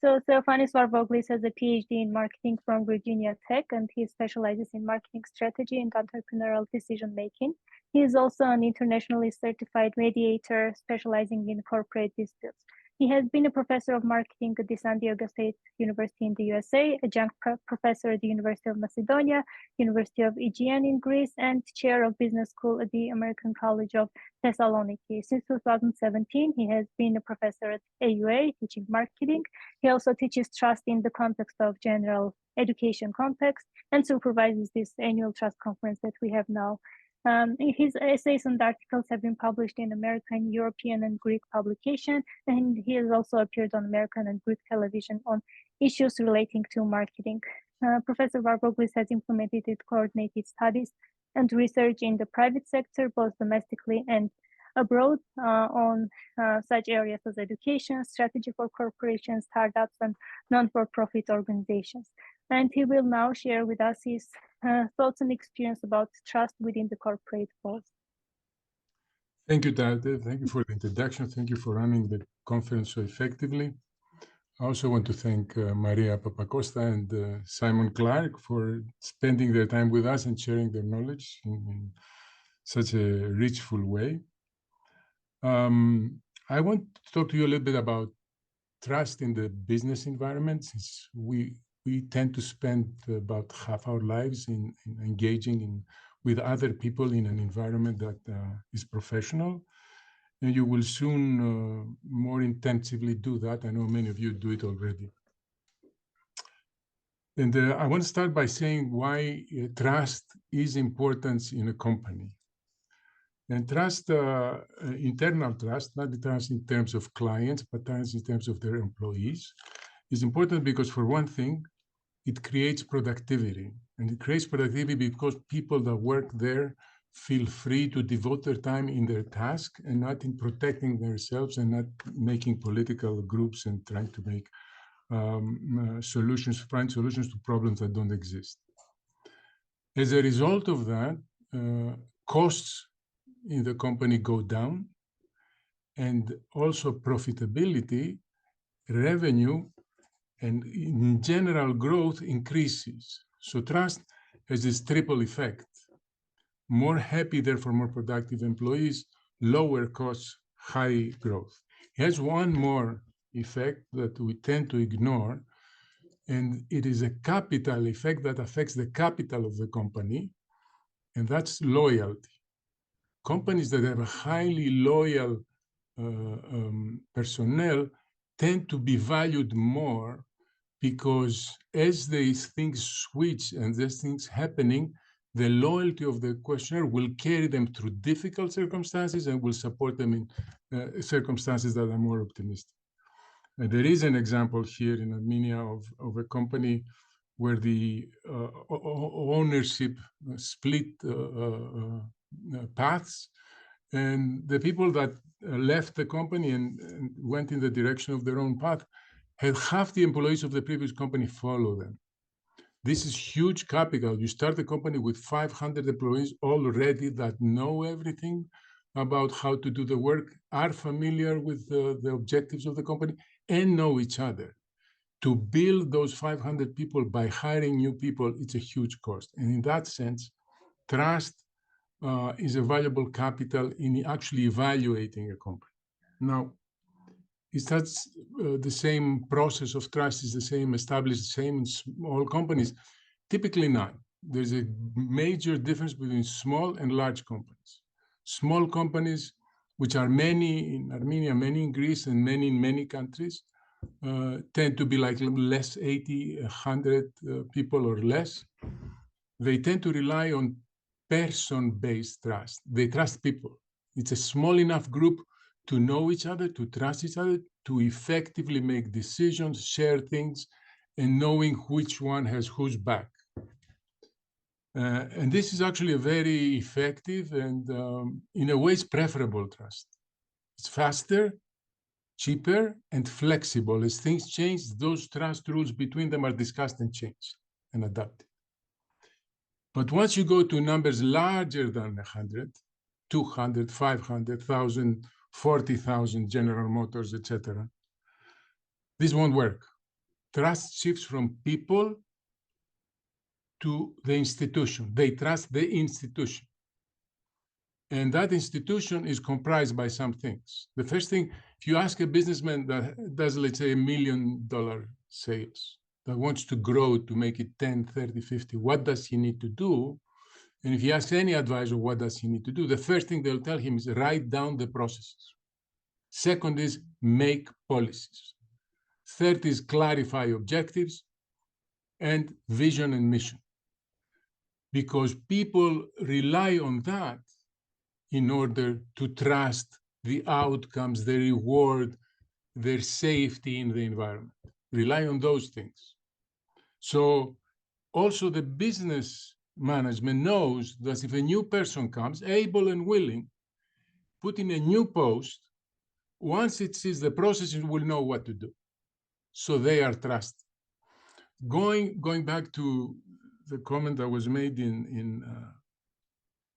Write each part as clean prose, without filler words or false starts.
So Theofanis Varvoglis has a PhD in marketing from Virginia Tech, and he specializes in marketing strategy and entrepreneurial decision making. He is also an internationally certified mediator specializing in corporate disputes. He has been a professor of marketing at the San Diego State University in the USA, adjunct professor at the University of Macedonia, University of Aegean in Greece, and chair of business school at the American College of Thessaloniki. Since 2017, he has been a professor at AUA teaching marketing. He also teaches trust in the context of general education context and supervises this annual trust conference that we have now. His essays and articles have been published in American, European, and Greek publications, and he has also appeared on American and Greek television on issues relating to marketing. Professor Varvoglis has implemented coordinated studies and research in the private sector, both domestically and abroad, on such areas as education, strategy for corporations, startups, and non-for-profit organizations. And he will now share with us his thoughts and experience about trust within the corporate world. Thank you, Tate. Thank you for the introduction. Thank you for running the conference so effectively. I also want to thank Maria Papacosta and Simon Clark for spending their time with us and sharing their knowledge in such a richful way. I want to talk to you a little bit about trust in the business environment, since we tend to spend about half our lives in engaging with other people in an environment that is professional. And you will soon more intensively do that. I know many of you do it already. And I want to start by saying why trust is important in a company. And trust, internal trust, not the trust in terms of clients, but trust in terms of their employees, is important because, for one thing, it creates productivity. And it creates productivity because people that work there feel free to devote their time in their task and not in protecting themselves and not making political groups and trying to make find solutions to problems that don't exist. As a result of that, costs in the company go down, and also profitability, revenue, and in general growth increases. So trust has this triple effect: more happy, therefore more productive employees, lower costs, high growth. It has one more effect that we tend to ignore, and it is a capital effect that affects the capital of the company, and that's loyalty. Companies that have a highly loyal personnel tend to be valued more, because as these things switch and these things happening, the loyalty of the questioner will carry them through difficult circumstances and will support them in circumstances that are more optimistic. And there is an example here in Armenia of a company where the ownership split paths, and the people that left the company and went in the direction of their own path had half the employees of the previous company follow them. This is huge capital. You start a company with 500 employees already that know everything about how to do the work, are familiar with the objectives of the company, and know each other. To build those 500 people by hiring new people, it's a huge cost. And in that sense, trust is a valuable capital in actually evaluating a company. Now, is that the same process of trust is the same established, the same in small companies? Typically not. There's a major difference between small and large companies. Small companies, which are many in Armenia, many in Greece, and many in many countries, tend to be like less 80, 100 people or less. They tend to rely on person-based trust. They trust people. It's a small enough group to know each other, to trust each other, to effectively make decisions, share things, and knowing which one has whose back. And this is actually a very effective and, in a way, it's preferable trust. It's faster, cheaper, and flexible. As things change, those trust rules between them are discussed and changed and adapted. But once you go to numbers larger than 100, 200, 500, 1,000, 40,000 General Motors, etc., this won't work. Trust shifts from people to the institution. They trust the institution. And that institution is comprised by some things. The first thing, if you ask a businessman that does, let's say, $1 million sales, that wants to grow to make it 10, 30, 50, what does he need to do? And if you ask any advisor, what does he need to do? The first thing they'll tell him is write down the processes. Second is make policies. Third is clarify objectives and vision and mission. Because people rely on that in order to trust the outcomes, the reward, their safety in the environment. Rely on those things. So also the business management knows that if a new person comes, able and willing, put in a new post, once it sees the process, it will know what to do. So they are trusted. Going back to the comment that was made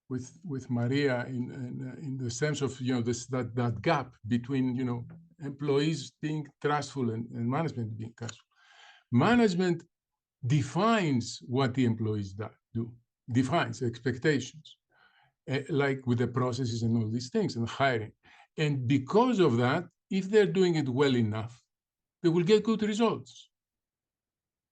with Maria in the sense of that gap between employees being trustful and management being trustful. Management defines what the employees do, defines expectations, like with the processes and all these things and hiring. And because of that, if they're doing it well enough, they will get good results.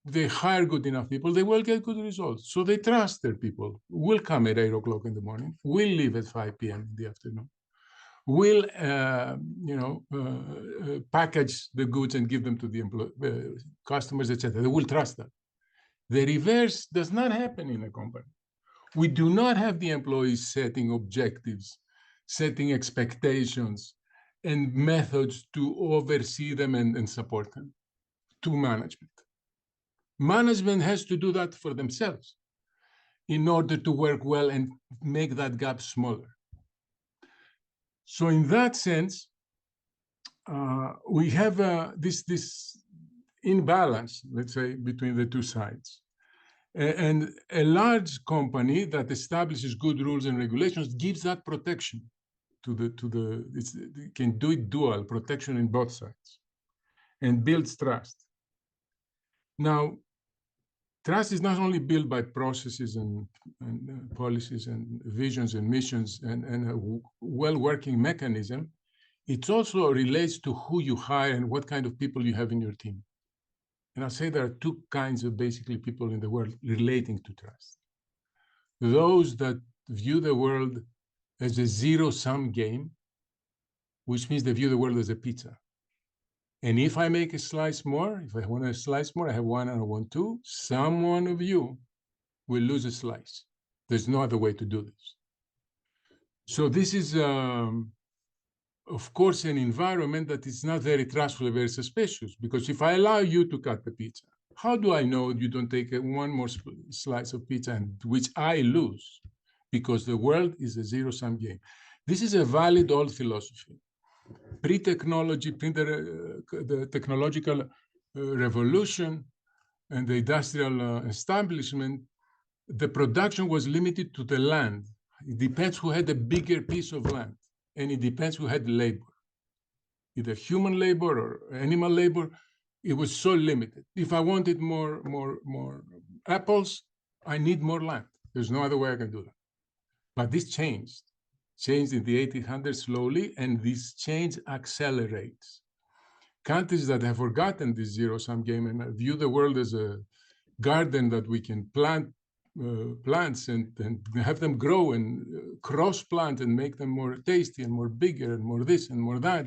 They hire good enough people, they will get good results. So they trust their people. Will come at 8 o'clock in the morning, will leave at 5 p.m. in the afternoon, will package the goods and give them to the customers, etc. They will trust that. The reverse does not happen in a company. We do not have the employees setting objectives, setting expectations, and methods to oversee them and support them to management. Management has to do that for themselves in order to work well and make that gap smaller. So in that sense, we have this imbalance, let's say, between the two sides. And a large company that establishes good rules and regulations gives that protection it can do it dual, protection in both sides, and builds trust. Now, trust is not only built by processes and policies and visions and missions and a well-working mechanism. It also relates to who you hire and what kind of people you have in your team. And I'll say there are two kinds of basically people in the world relating to trust. Those that view the world as a zero-sum game, which means they view the world as a pizza. And if I make a slice more, if I want a slice more, I have one and I want two, some one of you will lose a slice. There's no other way to do this. So this is, of course, an environment that is not very trustful, very suspicious, because if I allow you to cut the pizza, how do I know you don't take one more slice of pizza and which I lose? Because the world is a zero-sum game. This is a valid old philosophy. Pre-technology, the technological revolution and the industrial establishment, the production was limited to the land. It depends who had a bigger piece of land, and it depends who had labor. Either human labor or animal labor, it was so limited. If I wanted more apples, I need more land. There's no other way I can do that. But this changed in the 1800s slowly, and this change accelerates. Countries that have forgotten this zero-sum game and view the world as a garden that we can plant plants and have them grow and cross-plant and make them more tasty and more bigger and more this and more that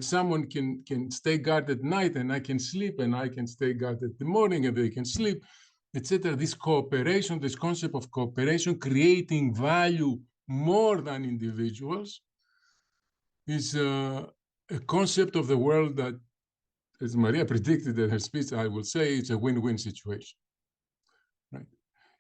someone can stay guard at night and I can sleep and I can stay guard at the morning and they can sleep, etc. This cooperation, this concept of cooperation, creating value more than individuals, is a concept of the world that, as Maria predicted in her speech, I will say it's a win-win situation. Right?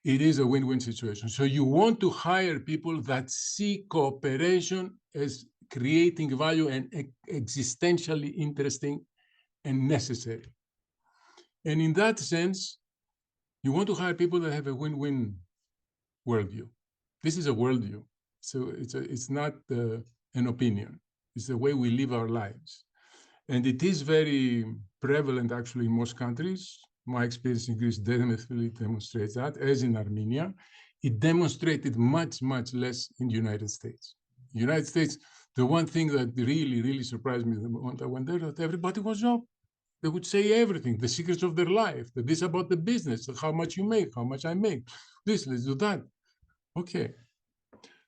It is a win-win situation. So you want to hire people that see cooperation as creating value and existentially interesting and necessary. And in that sense, you want to hire people that have a win-win worldview. This is a worldview. So it's not an opinion. It's the way we live our lives. And it is very prevalent actually in most countries. My experience in Greece definitely demonstrates that, as in Armenia. It demonstrated much, much less in the United States. United States, the one thing that really, really surprised me the moment I went there, that everybody was job. They would say everything, the secrets of their life, this about the business, how much you make, how much I make, this, let's do that. Okay.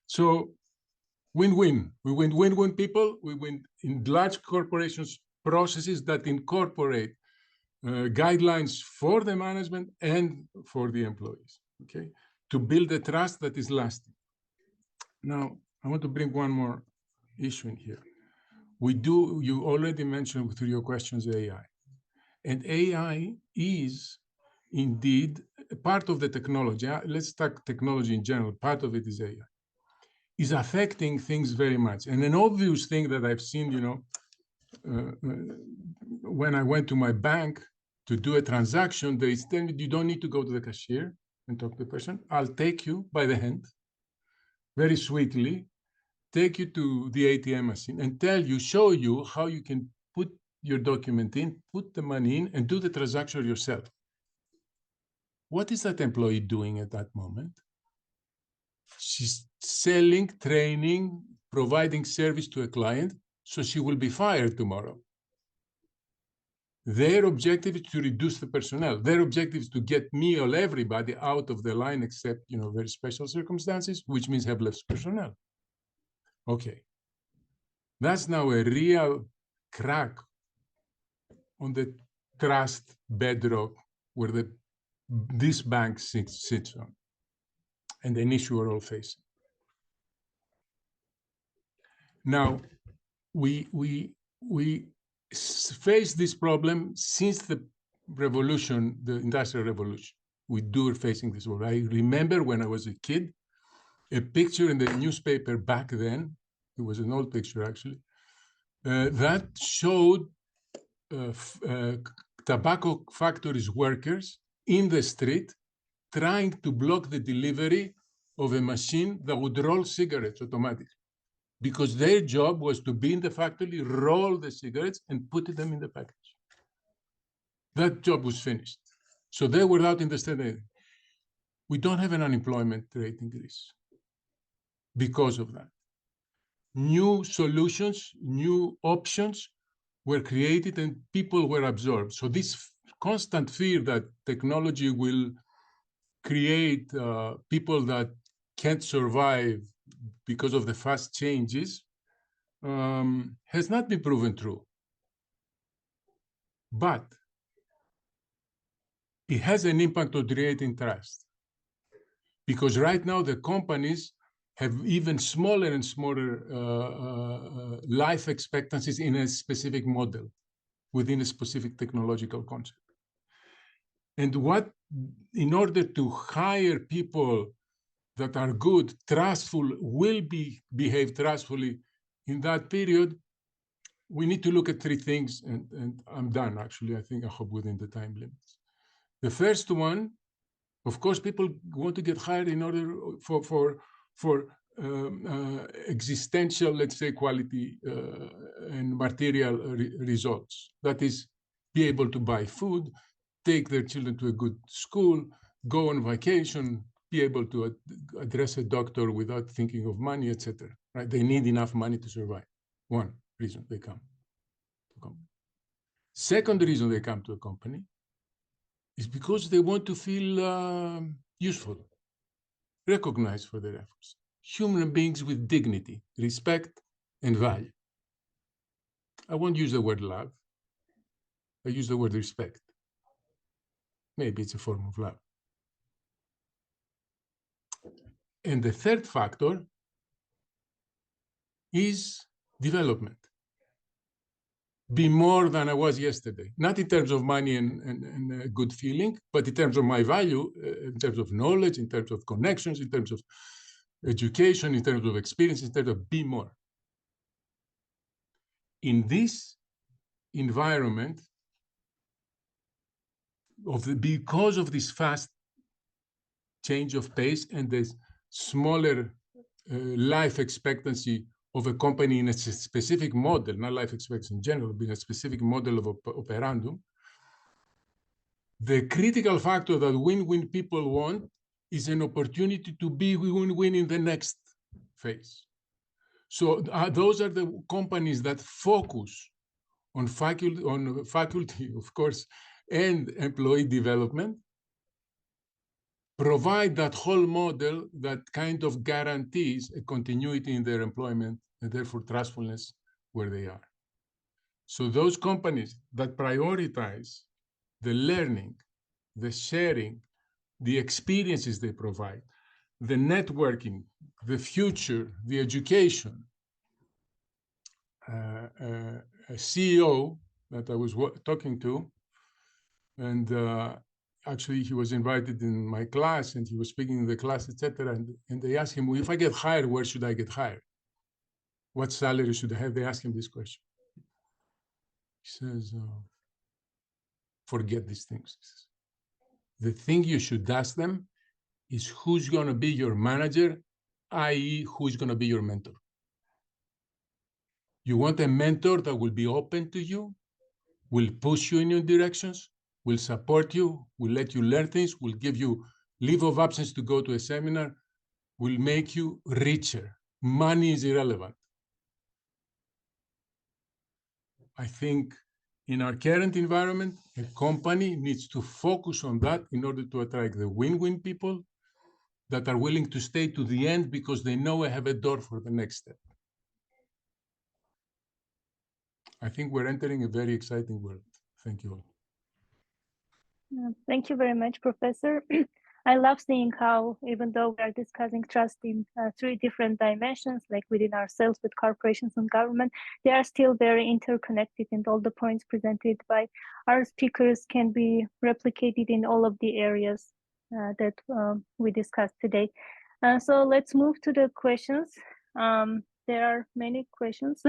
So win-win. We win people. We win in large corporations, processes that incorporate guidelines for the management and for the employees, okay, to build a trust that is lasting. Now, I want to bring one more issue in here. You already mentioned through your questions AI. And AI is indeed a part of the technology. Let's talk technology in general. Part of it is AI. Is affecting things very much. And an obvious thing that I've seen, when I went to my bank to do a transaction, they tell me, you don't need to go to the cashier and talk to the person. I'll take you by the hand, very sweetly, take you to the ATM machine and show you how you can put your document in, put the money in, and do the transaction yourself. What is that employee doing at that moment? She's selling, training, providing service to a client, so she will be fired tomorrow. Their objective is to reduce the personnel. Their objective is to get me or everybody out of the line, except very special circumstances, which means have less personnel. Okay, that's now a real crack on the trust bedrock where this bank sits on, and an issue we're all facing. Now, we face this problem since the revolution, the Industrial Revolution. We are facing this problem. I remember when I was a kid, a picture in the newspaper back then, it was an old picture actually, that showed tobacco factories workers in the street trying to block the delivery of a machine that would roll cigarettes automatically, because their job was to be in the factory, roll the cigarettes, and put them in the package. That job was finished. So they were out in the street. We don't have an unemployment rate in Greece because of that. New solutions, new options were created and people were absorbed. So this constant fear that technology will create people that can't survive because of the fast changes has not been proven true. But it has an impact on creating trust. Because right now the companies have even smaller and smaller life expectancies in a specific model, within a specific technological concept. And in order to hire people that are good, trustful, will behave trustfully in that period, we need to look at three things, and I'm done, actually, I hope within the time limits. The first one, of course, people want to get hired in order for existential, let's say, quality and material results. That is, be able to buy food, take their children to a good school, go on vacation, be able to address a doctor without thinking of money, etc. Right? They need enough money to survive. One reason they come to a company. Second reason they come to a company is because they want to feel useful, recognized for their efforts. Human beings with dignity, respect, and value. I won't use the word love. I use the word respect. Maybe it's a form of love. And the third factor is development. Be more than I was yesterday, not in terms of money and a good feeling, but in terms of my value, in terms of knowledge, in terms of connections, in terms of education, in terms of experience, in terms of be more. In this environment, because of this fast change of pace and this smaller life expectancy of a company in a specific model, not life expectancy in general, but in a specific model of operandum, the critical factor that win-win people want is an opportunity to be win-win in the next phase. So those are the companies that focus on faculty, of course, and employee development, provide that whole model that kind of guarantees a continuity in their employment and therefore trustfulness where they are. So those companies that prioritize the learning, the sharing, the experiences they provide, the networking, the future, the education. A CEO that I was talking to, and actually he was invited in my class and he was speaking in the class, etc. And they asked him, well, if I get hired, where should I get hired? What salary should I have? They asked him this question. He says, forget these things. The thing you should ask them is who's going to be your manager, i.e., who's going to be your mentor. You want a mentor that will be open to you, will push you in your directions, will support you, will let you learn things, will give you leave of absence to go to a seminar, will make you richer. Money is irrelevant. I think in our current environment, a company needs to focus on that in order to attract the win-win people that are willing to stay to the end because they know I have a door for the next step. I think we're entering a very exciting world. Thank you all. Thank you very much, Professor. I love seeing how, even though we are discussing trust in three different dimensions, like within ourselves, with corporations and government, they are still very interconnected, and all the points presented by our speakers can be replicated in all of the areas that we discussed today. So let's move to the questions. There are many questions.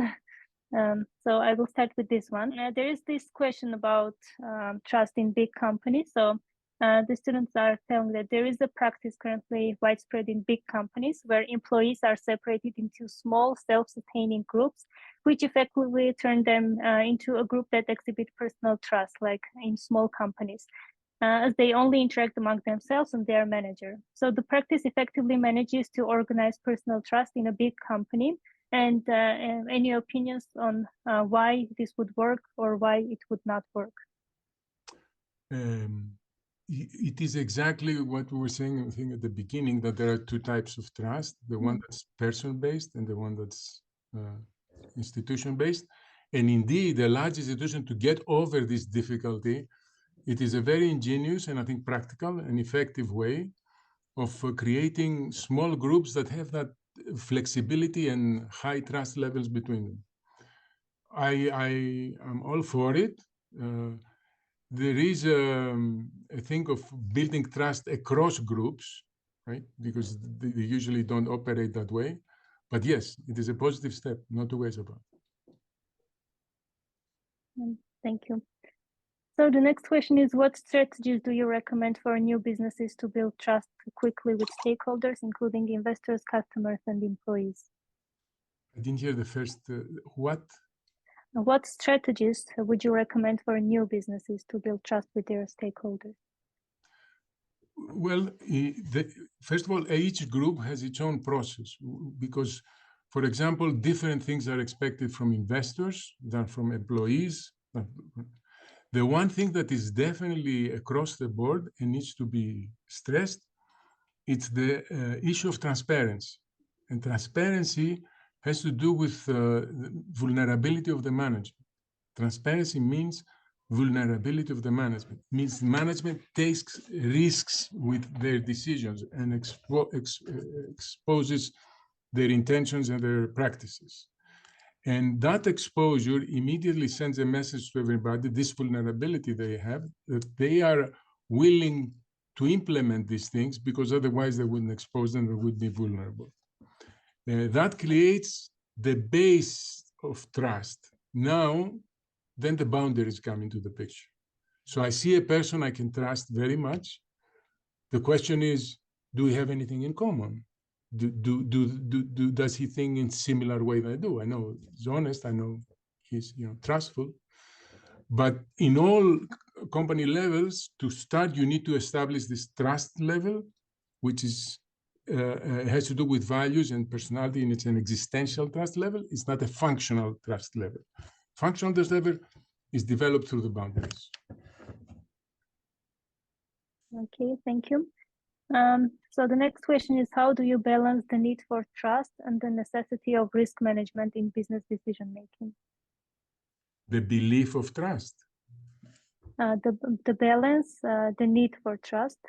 So I will start with this one. There is this question about trust in big companies. So the students are telling that there is a practice currently widespread in big companies where employees are separated into small self-sustaining groups, which effectively turn them into a group that exhibit personal trust, like in small companies, as they only interact among themselves and their manager. So the practice effectively manages to organize personal trust in a big company. And any opinions on why this would work or why it would not work? It is exactly what we were saying, I think, at the beginning, that there are two types of trust, the one that's person-based and the one that's institution-based. And indeed, a large institution, to get over this difficulty, it is a very ingenious and I think practical and effective way of creating small groups that have that flexibility and high trust levels between them. I am all for it. There is a thing of building trust across groups, right? Because they usually don't operate that way. But yes, it is a positive step, not two ways about it. Thank you. So the next question is, what strategies do you recommend for new businesses to build trust quickly with stakeholders, including investors, customers, and employees? I didn't hear the first, what? What strategies would you recommend for new businesses to build trust with their stakeholders? Well, first of all, each group has its own process because, for example, different things are expected from investors than from employees. The one thing that is definitely across the board and needs to be stressed, it's the issue of transparency. And transparency has to do with the vulnerability of the management. Transparency means vulnerability of the management, means management takes risks with their decisions and exposes their intentions and their practices. And that exposure immediately sends a message to everybody, this vulnerability they have, that they are willing to implement these things because otherwise they wouldn't expose them, they would be vulnerable. That creates the base of trust. Now, then the boundaries come into the picture. So I see a person I can trust very much. The question is, do we have anything in common? Does he think in similar way that I do? I know he's honest. I know he's trustful. But in all company levels, to start, you need to establish this trust level, which is has to do with values and personality, and it's an existential trust level. It's not a functional trust level. Functional trust level is developed through the boundaries. Okay, thank you. So the next question is, how do you balance the need for trust and the necessity of risk management in business decision making? The belief of trust. The balance, the need for trust.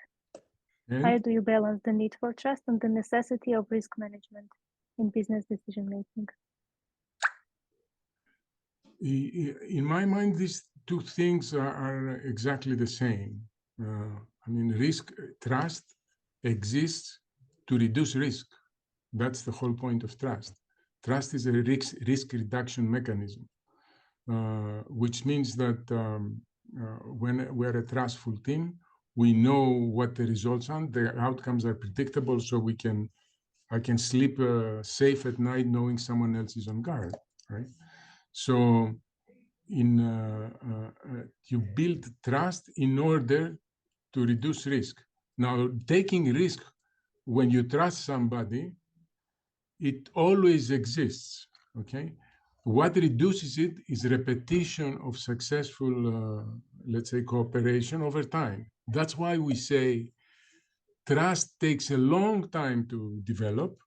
And how do you balance the need for trust and the necessity of risk management in business decision making? In my mind, these two things are exactly the same. I mean, trust exists to reduce risk. That's the whole point of trust. Trust is a risk reduction mechanism, which means that when we're a trustful team, we know what the results are. The outcomes are predictable, so I can sleep safe at night knowing someone else is on guard, right? So you build trust in order to reduce risk. Now, taking risk when you trust somebody, it always exists, okay? What reduces it is repetition of successful, let's say, cooperation over time. That's why we say trust takes a long time to develop.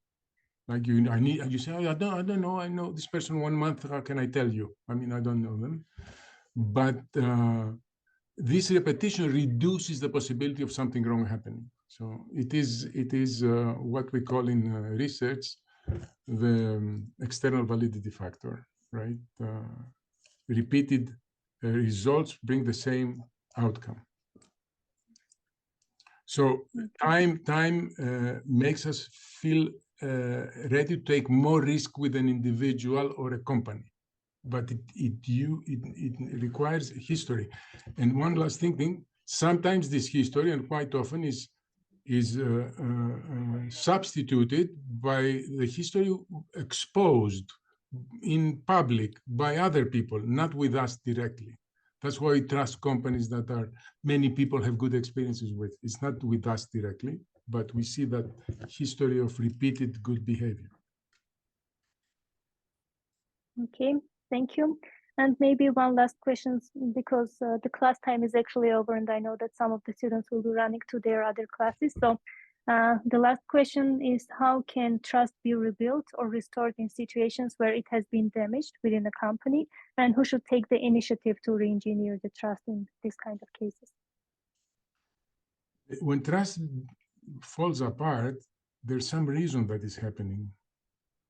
Like you say, oh, I don't know. I know this person 1 month. How can I tell you? I mean, I don't know them. But this repetition reduces the possibility of something wrong happening. So it is what we call in research the external validity factor, right? Repeated results bring the same outcome. So time makes us feel ready to take more risk with an individual or a company, but it requires history. And one last thing, sometimes this history, and quite often, is substituted by the history exposed in public by other people, not with us directly. That's why we trust companies that many people have good experiences with. It's not with us directly, but we see that history of repeated good behavior. Okay, thank you. And maybe one last question, because the class time is actually over, and I know that some of the students will be running to their other classes. So the last question is, how can trust be rebuilt or restored in situations where it has been damaged within a company? And who should take the initiative to re-engineer the trust in this kind of cases? When trust falls apart, there's some reason that is happening.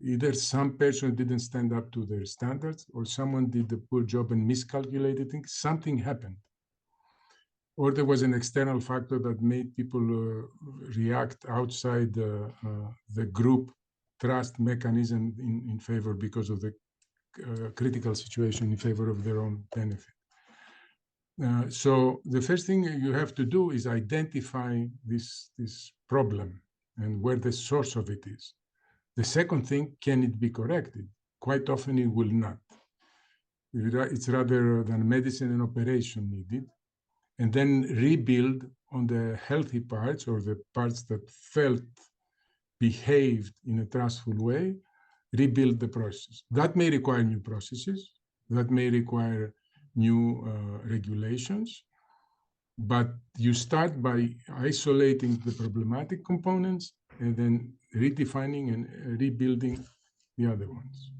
Either some person didn't stand up to their standards, or someone did a poor job and miscalculated things. Something happened. Or there was an external factor that made people react outside the group trust mechanism in favor, because of the critical situation, in favor of their own benefit. So the first thing you have to do is identify this problem and where the source of it is. The second thing, can it be corrected? Quite often it will not. It's rather than medicine and operation needed, and then rebuild on the healthy parts, or the parts that behaved in a trustful way, rebuild the process. That may require new processes, that may require new regulations, but you start by isolating the problematic components and then redefining and rebuilding the other ones.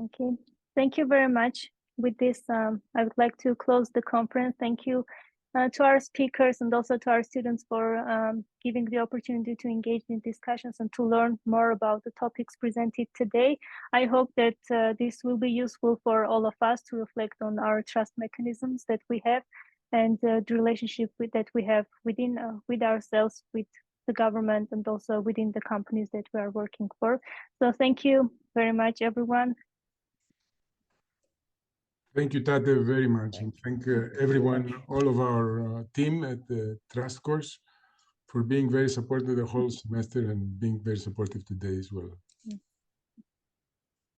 Okay, thank you very much. With this, I would like to close the conference. Thank you to our speakers and also to our students for giving the opportunity to engage in discussions and to learn more about the topics presented today. I hope that this will be useful for all of us to reflect on our trust mechanisms that we have, and the relationship that we have with ourselves, with the government, and also within the companies that we are working for. So thank you very much, everyone. Thank you, Tate, very much. And thank everyone, all of our team at the Trust course for being very supportive the whole semester and being very supportive today as well.